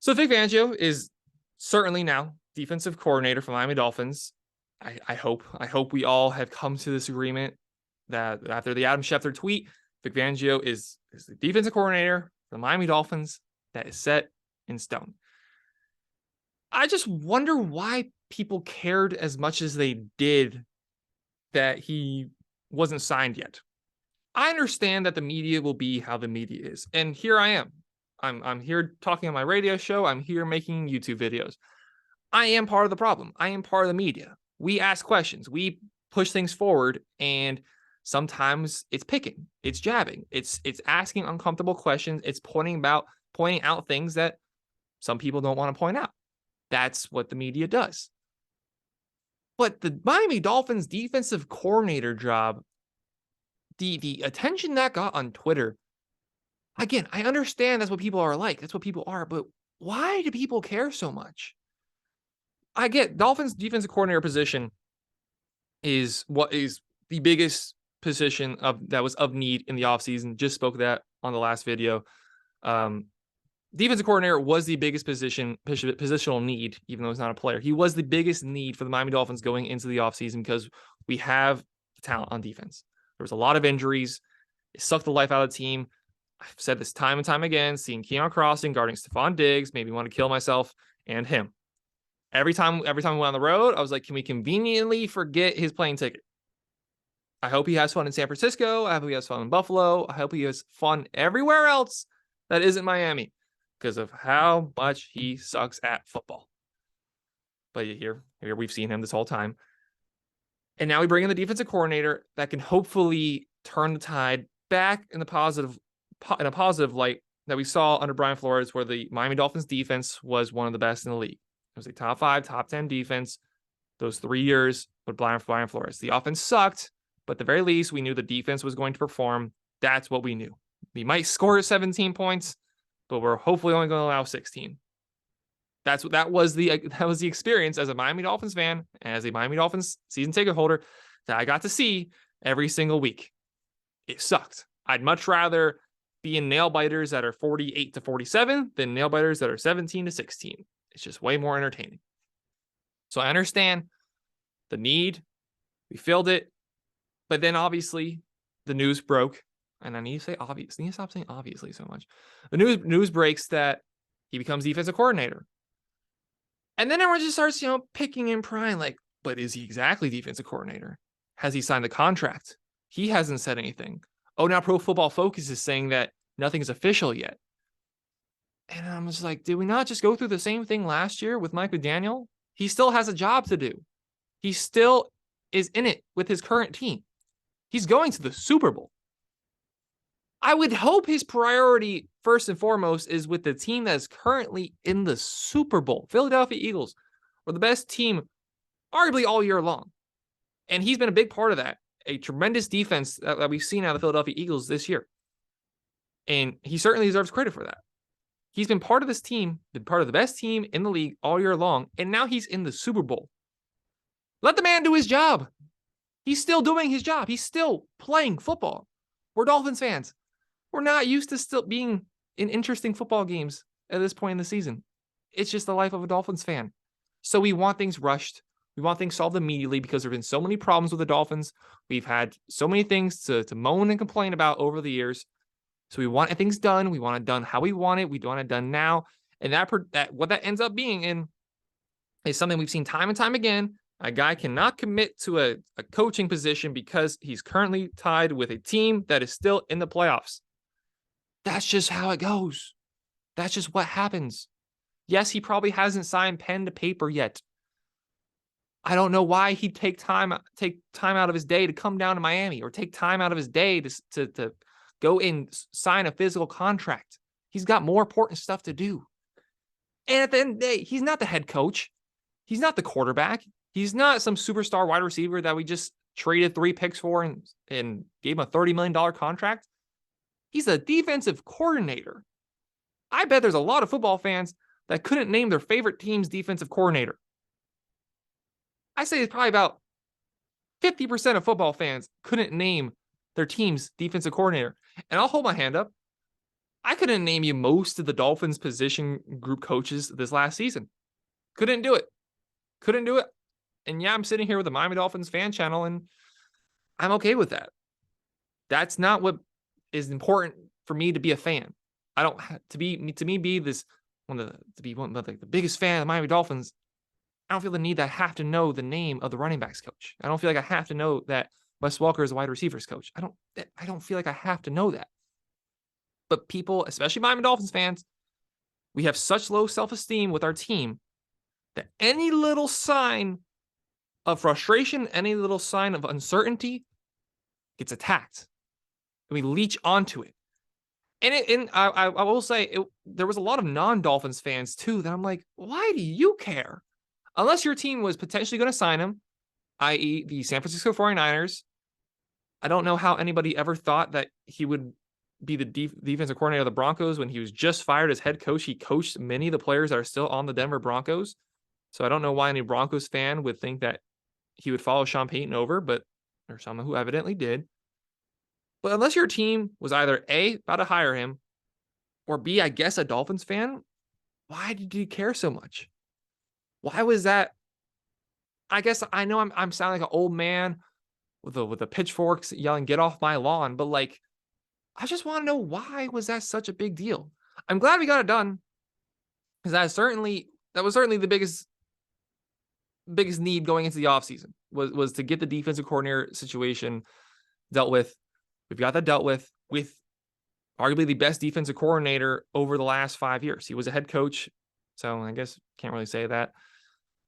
So Vic Vangio is certainly now defensive coordinator for Miami Dolphins. I hope we all have come to this agreement that after the Adam Schefter tweet, Vic Vangio is the defensive coordinator for the Miami Dolphins. That is set in stone. I just wonder why people cared as much as they did that he wasn't signed yet. I understand that the media will be how the media is, and here I am. I'm here talking on my radio show. I'm here making YouTube videos. I am part of the problem. I am part of the media. We ask questions. We push things forward, and sometimes it's picking, it's jabbing, it's asking uncomfortable questions. It's pointing out things that some people don't want to point out. That's what the media does. But the Miami Dolphins defensive coordinator job, the attention that got on Twitter, again, I understand that's what people are like. That's what people are. But why do people care so much? I get Dolphins defensive coordinator position is what is the biggest position that was of need in the offseason. Just spoke that on the last video. Defensive coordinator was the biggest positional need, even though he's not a player. He was the biggest need for the Miami Dolphins going into the offseason because we have the talent on defense. There was a lot of injuries. It sucked the life out of the team. I've said this time and time again, seeing Keon Crossing guarding Stephon Diggs made me want to kill myself and him. Every time we went on the road, I was like, can we conveniently forget his plane ticket? I hope he has fun in San Francisco. I hope he has fun in Buffalo. I hope he has fun everywhere else that isn't Miami because of how much he sucks at football. But here we've seen him this whole time. And now we bring in the defensive coordinator that can hopefully turn the tide back in a positive light that we saw under Brian Flores, where the Miami Dolphins defense was one of the best in the league. It was a top 5, top 10 defense those 3 years with Brian Flores. The offense sucked, but at the very least, we knew the defense was going to perform. That's what we knew. We might score 17 points, but we're hopefully only going to allow 16. That was the experience as a Miami Dolphins fan, as a Miami Dolphins season ticket holder, that I got to see every single week. It sucked. I'd much rather be in nail biters that are 48-47 than nail biters that are 17-16. It's just way more entertaining. So I understand the need. We filled it. But then obviously the news broke. And I need to say obvious. I need to stop saying obviously so much. The news breaks that he becomes defensive coordinator. And then everyone just starts, picking and prying like, but is he exactly defensive coordinator? Has he signed the contract? He hasn't said anything. Oh, now Pro Football Focus is saying that nothing's official yet. And I'm just like, did we not just go through the same thing last year with Mike McDaniel? He still has a job to do. He still is in it with his current team. He's going to the Super Bowl. I would hope his priority, first and foremost, is with the team that is currently in the Super Bowl. Philadelphia Eagles were the best team, arguably all year long. And he's been a big part of that. A tremendous defense that we've seen out of the Philadelphia Eagles this year. And he certainly deserves credit for that. He's been part of this team, been part of the best team in the league all year long, and now he's in the Super Bowl. Let the man do his job. He's still doing his job. He's still playing football. We're Dolphins fans. We're not used to still being in interesting football games at this point in the season. It's just the life of a Dolphins fan. So we want things rushed. We want things solved immediately because there have been so many problems with the Dolphins. We've had so many things to moan and complain about over the years. So we want things done. We want it done how we want it. We want it done now. And that what that ends up being in is something we've seen time and time again. A guy cannot commit to a coaching position because he's currently tied with a team that is still in the playoffs. That's just how it goes. That's just what happens. Yes, he probably hasn't signed pen to paper yet. I don't know why he'd take time out of his day to come down to Miami or take time out of his day to go and sign a physical contract. He's got more important stuff to do. And at the end of the day, he's not the head coach. He's not the quarterback. He's not some superstar wide receiver that we just traded 3 picks for and gave him a $30 million contract. He's a defensive coordinator. I bet there's a lot of football fans that couldn't name their favorite team's defensive coordinator. I say it's probably about 50% of football fans couldn't name their team's defensive coordinator. And I'll hold my hand up. I couldn't name you most of the Dolphins position group coaches this last season. Couldn't do it. Couldn't do it. And yeah, I'm sitting here with the Miami Dolphins fan channel, and I'm okay with that. That's not what is important for me to be a fan. I don't have to be this one of the biggest fan of the Miami Dolphins. I don't feel the need that I have to know the name of the running backs coach. I don't feel like I have to know that Wes Welker is a wide receivers coach. I don't feel like I have to know that. But people, especially Miami Dolphins fans, we have such low self-esteem with our team that any little sign of frustration, any little sign of uncertainty gets attacked. And we leech onto it. And I will say, there was a lot of non-Dolphins fans too that I'm like, why do you care? Unless your team was potentially going to sign him, i.e. the San Francisco 49ers. I don't know how anybody ever thought that he would be the defensive coordinator of the Broncos when he was just fired as head coach. He coached many of the players that are still on the Denver Broncos. So I don't know why any Broncos fan would think that he would follow Sean Payton over, but there's someone who evidently did. But unless your team was either A, about to hire him, or B, I guess a Dolphins fan, why did you care so much? Why was that? I guess I know I'm sounding like an old man with the pitchforks yelling, "Get off my lawn!" But like, I just want to know, why was that such a big deal? I'm glad we got it done, because that was certainly the biggest need going into the offseason was to get the defensive coordinator situation dealt with. We've got that dealt with arguably the best defensive coordinator over the last 5 years. He was a head coach, so I guess can't really say that.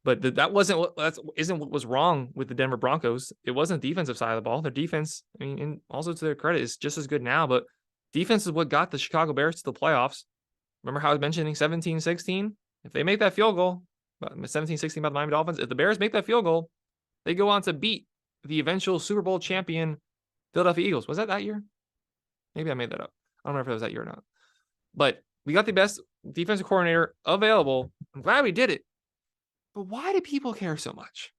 But isn't what was wrong with the Denver Broncos. It wasn't the defensive side of the ball. Their defense, I mean, and also to their credit, is just as good now. But defense is what got the Chicago Bears to the playoffs. Remember how I was mentioning 17-16? If they make that field goal, 17-16 by the Miami Dolphins, if the Bears make that field goal, they go on to beat the eventual Super Bowl champion Philadelphia Eagles. Was that year? Maybe I made that up. I don't remember if it was that year or not. But we got the best defensive coordinator available. I'm glad we did it. But why do people care so much?